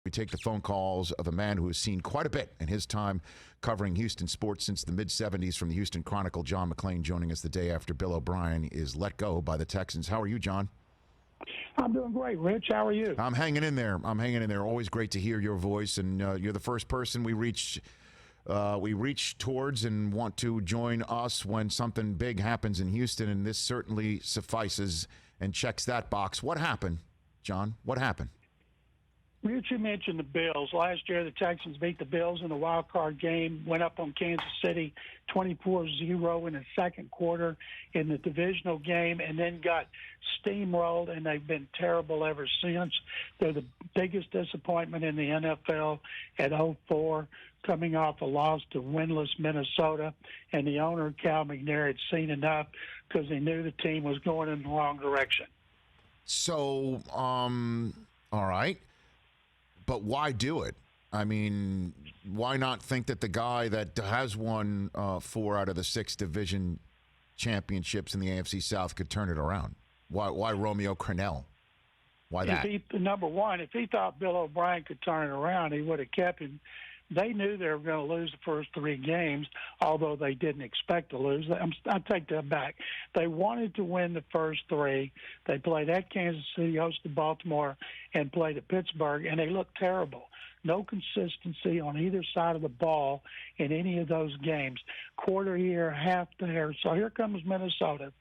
We take the phone calls of a man who has seen quite a bit in his time covering Houston sports since the mid-'70s from the Houston Chronicle. John McClain joining us the day after Bill O'Brien is let go by the Texans. How are you, John? I'm doing great, Rich. How are you? I'm hanging in there. Always great to hear your voice, and you're the first person we reach towards and want to join us when something big happens in Houston, and this certainly suffices and checks that box. What happened, John? What happened? Rich, you mentioned the Bills. Last year, the Texans beat the Bills in the wild card game, went up on Kansas City 24-0 in the second quarter in the divisional game, and then got steamrolled, and they've been terrible ever since. They're the biggest disappointment in the NFL at 0-4, coming off a loss to winless Minnesota, and the owner, Cal McNair, had seen enough because he knew the team was going in the wrong direction. So, all right. But why do it? I mean, why not think that the guy that has won 4 out of the 6 division championships in the AFC South could turn it around? Why Romeo Crennel? Why that? Number one, if he thought Bill O'Brien could turn it around, he would have kept him. They knew they were going to lose the first 3 games, although they didn't expect to lose. I take that back. They wanted to win the first 3. They played at Kansas City, hosted Baltimore, and played at Pittsburgh, and they looked terrible. No consistency on either side of the ball in any of those games. Quarter here, half there. So here comes Minnesota,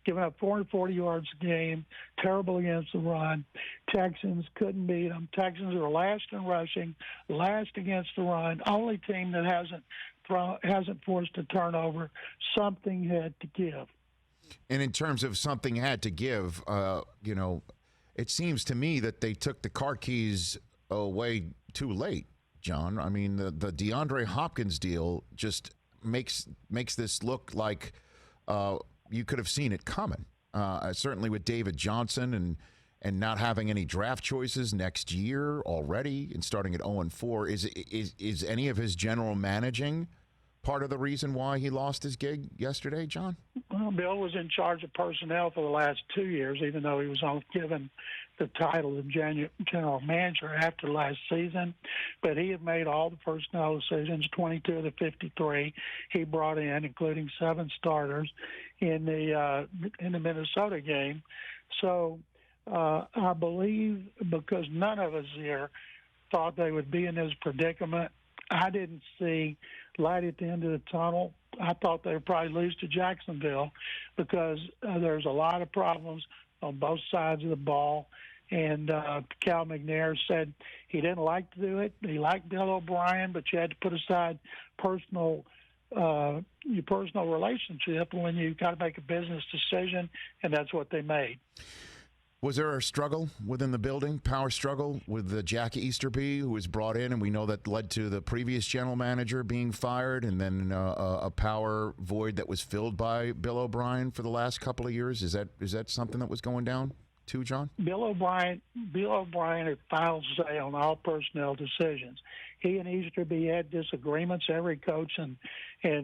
giving up 440 yards a game, terrible against the run. Texans couldn't beat them. Texans are last in rushing, last against the run. Only team that hasn't forced a turnover. Something had to give. And in terms of something had to give, it seems to me that they took the car keys away too late, John. I mean, the DeAndre Hopkins deal just makes this look like you could have seen it coming. Certainly with David Johnson and not having any draft choices next year already and starting at 0-4. Is any of his general managing part of the reason why he lost his gig yesterday, John? Well, Bill was in charge of personnel for the last 2 years, even though he was only given the title of general manager after last season. But he had made all the personnel decisions, 22 of the 53 he brought in, including 7 starters in the Minnesota game. So I believe because none of us here thought they would be in this predicament, I didn't see light at the end of the tunnel. I thought they would probably lose to Jacksonville because there's a lot of problems on both sides of the ball. And Cal McNair said he didn't like to do it. He liked Bill O'Brien, but you had to put aside your personal relationship when you got to make a business decision, and that's what they made. Was there a struggle within the building, power struggle with Jack Easterby, who was brought in, and we know that led to the previous general manager being fired, and then a power void that was filled by Bill O'Brien for the last couple of years? Is that something that was going down too, John? Bill O'Brien had final say on all personnel decisions. He and Easterby had disagreements. Every coach and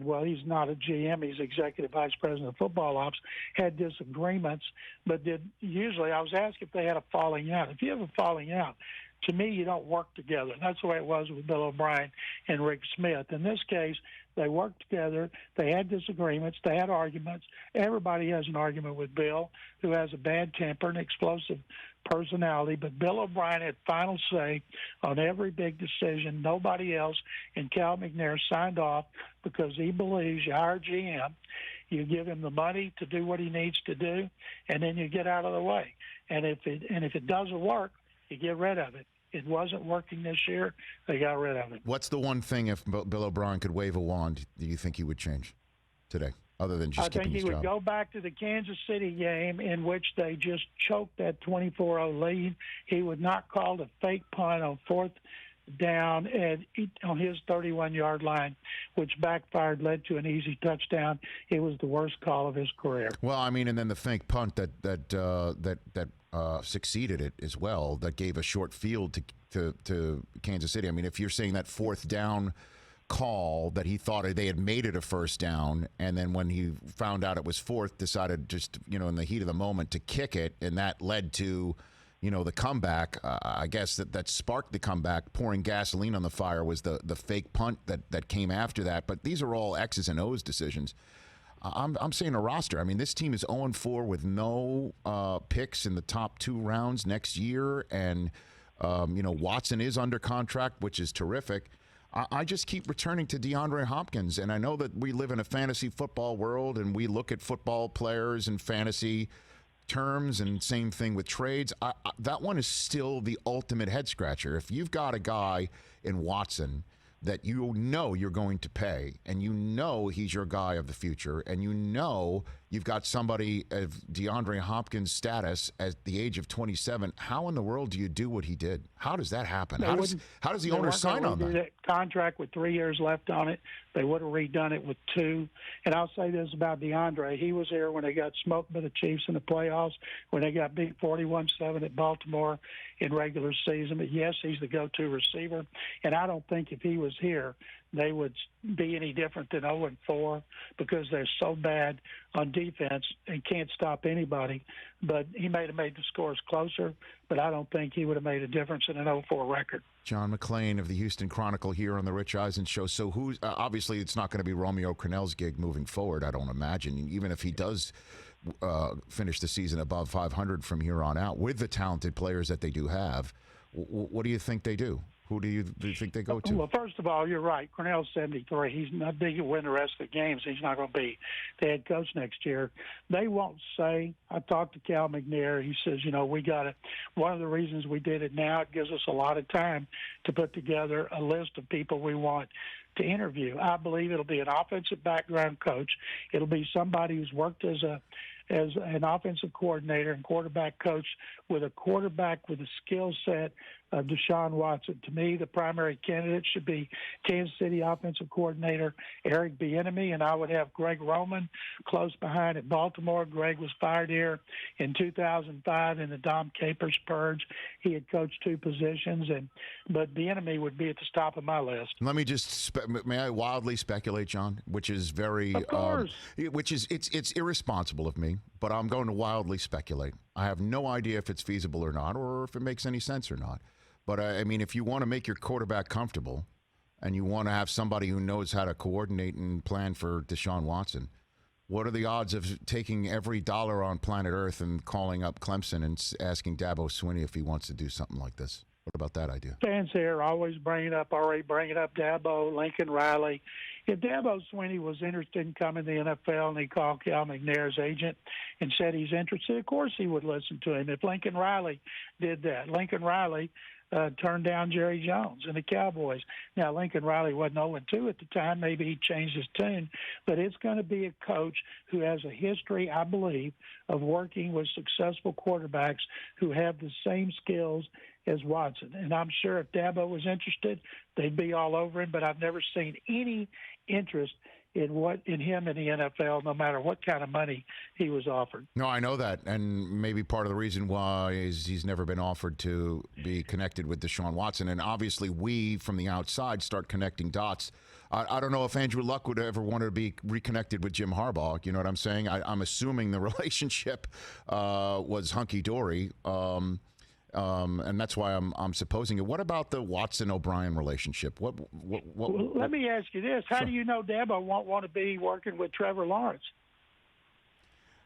well, he's not a GM, he's executive vice president of football ops, had disagreements, but usually I was asked if they had a falling out. If you have a falling out, to me, you don't work together. That's the way it was with Bill O'Brien and Rick Smith. In this case, they worked together. They had disagreements. They had arguments. Everybody has an argument with Bill, who has a bad temper and explosive personality. But Bill O'Brien had final say on every big decision. Nobody else. And Cal McNair signed off because he believes you hire a GM, you give him the money to do what he needs to do, and then you get out of the way. And if it doesn't work, you get rid of it. It wasn't working this year. They got rid of it. What's the one thing, if Bill O'Brien could wave a wand, do you think he would change today, other than just keeping his job? I think he would go back to the Kansas City game in which they just choked that 24-0 lead. He would not call the fake punt on 4th down on his 31-yard line, which backfired, led to an easy touchdown. It was the worst call of his career. Well, I mean, and then the fake punt that succeeded it as well, that gave a short field to Kansas City. I mean, if you're saying that 4th down call that he thought they had made it a 1st down, and then when he found out it was 4th, decided just, in the heat of the moment to kick it, and that led to the comeback. I guess that sparked the comeback. Pouring gasoline on the fire was the fake punt that came after that. But these are all X's and O's decisions. I'm saying a roster. I mean, this team is 0-4 with no picks in the top 2 rounds next year. And, Watson is under contract, which is terrific. I just keep returning to DeAndre Hopkins. And I know that we live in a fantasy football world and we look at football players in fantasy terms, and same thing with trades. That one is still the ultimate head scratcher. If you've got a guy in Watson that you're going to pay, and he's your guy of the future, and you've got somebody of DeAndre Hopkins' status at the age of 27, how in the world do you do what he did? How does that happen? How does the owner sign on that? Contract with 3 years left on it. They would have redone it with 2. And I'll say this about DeAndre. He was here when they got smoked by the Chiefs in the playoffs, when they got beat 41-7 at Baltimore in regular season. But, yes, he's the go-to receiver. And I don't think if he was here, they would be any different than 0-4 because they're so bad on defense and can't stop anybody. But he may have made the scores closer, but I don't think he would have made a difference in an 0-4 record. John McClain of the Houston Chronicle here on the Rich Eisen Show. So who's obviously it's not going to be Romeo Crennel's gig moving forward, I don't imagine, even if he does finish the season above 500 from here on out with the talented players that they do have. What do you think they do? Who do you think they go to? Well, first of all, you're right. Cornell's 73. He's not big to win the rest of the games. He's not going to be the head coach next year. They won't say. I talked to Cal McNair. He says, we got it. One of the reasons we did it now, it gives us a lot of time to put together a list of people we want to interview. I believe it'll be an offensive background coach. It'll be somebody who's worked as an offensive coordinator and quarterback coach with a quarterback with a skill set of Deshaun Watson. To me, the primary candidate should be Kansas City offensive coordinator Eric Bieniemy, and I would have Greg Roman close behind at Baltimore. Greg was fired here in 2005 in the Dom Capers purge. He had coached 2 positions, but Bieniemy would be at the top of my list. Let me just may I wildly speculate, John, which is very of course. It's irresponsible of me, but I'm going to wildly speculate. I have no idea if it's feasible or not, or if it makes any sense or not. But, I mean, if you want to make your quarterback comfortable and you want to have somebody who knows how to coordinate and plan for Deshaun Watson, what are the odds of taking every dollar on planet Earth and calling up Clemson and asking Dabo Swinney if he wants to do something like this? What about that idea? Fans here always bringing up Dabo, Lincoln Riley. If Dabo Swinney was interested in coming to the NFL and he called Cal McNair's agent and said he's interested, of course he would listen to him. If Lincoln Riley did that, Lincoln Riley turned down Jerry Jones and the Cowboys. Now, Lincoln Riley wasn't 0-2 at the time. Maybe he changed his tune. But it's going to be a coach who has a history, I believe, of working with successful quarterbacks who have the same skills as Watson. And I'm sure if Dabo was interested, they'd be all over him. But I've never seen any interest in him in the NFL, no matter what kind of money he was offered. No, I know that, and maybe part of the reason why is he's never been offered to be connected with Deshaun Watson, and obviously we, from the outside, start connecting dots. I don't know if Andrew Luck would ever want to be reconnected with Jim Harbaugh. You know what I'm saying? I'm assuming the relationship was hunky-dory. And that's why I'm supposing it. What about the Watson-O'Brien relationship? What well, let me ask you this. How do you know Dabo won't want to be working with Trevor Lawrence?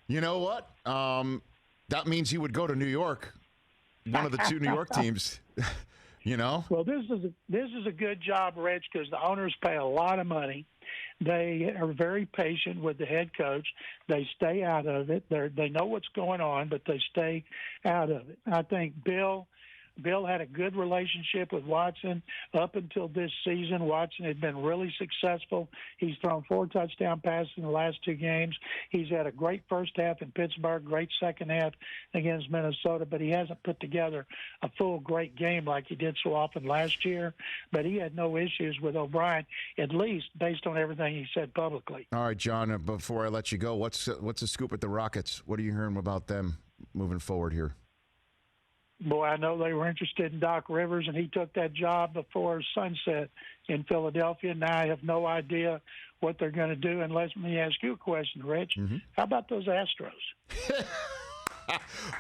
You know what? That means he would go to New York, one of the 2 New York teams. Well, this is a good job, Rich, because the owners pay a lot of money. They are very patient with the head coach. They stay out of it. They know what's going on, but they stay out of it. I think Bill had a good relationship with Watson up until this season. Watson had been really successful. He's thrown 4 touchdown passes in the last 2 games. He's had a great first half in Pittsburgh, great second half against Minnesota, but he hasn't put together a full great game like he did so often last year. But he had no issues with O'Brien, at least based on everything he said publicly. All right, John, before I let you go, what's the scoop at the Rockets? What are you hearing about them moving forward here? Boy, I know they were interested in Doc Rivers, and he took that job before sunset in Philadelphia. Now I have no idea what they're going to do. And let me ask you a question, Rich. Mm-hmm. How about those Astros?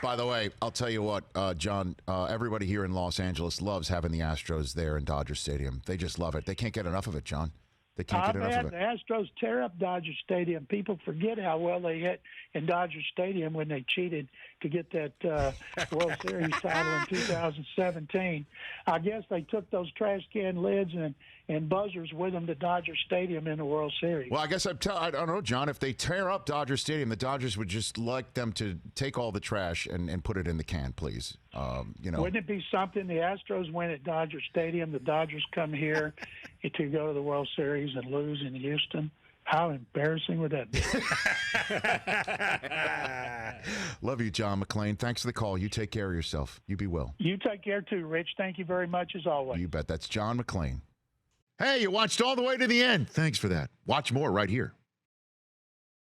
By the way, I'll tell you what, John, everybody here in Los Angeles loves having the Astros there in Dodger Stadium. They just love it. They can't get enough of it, John. They can't get enough of it. The Astros tear up Dodger Stadium. People forget how well they hit in Dodger Stadium when they cheated to get that World Series title in 2017. I guess they took those trash can lids and buzzers with them to Dodger Stadium in the World Series. Well, I guess I don't know, John. If they tear up Dodger Stadium, the Dodgers would just like them to take all the trash and put it in the can, please. Wouldn't it be something? The Astros win at Dodger Stadium. The Dodgers come here to go to the World Series and lose in Houston. How embarrassing would that be? Love you, John McClain. Thanks for the call. You take care of yourself. You be well. You take care, too, Rich. Thank you very much, as always. You bet. That's John McClain. Hey, you watched all the way to the end. Thanks for that. Watch more right here.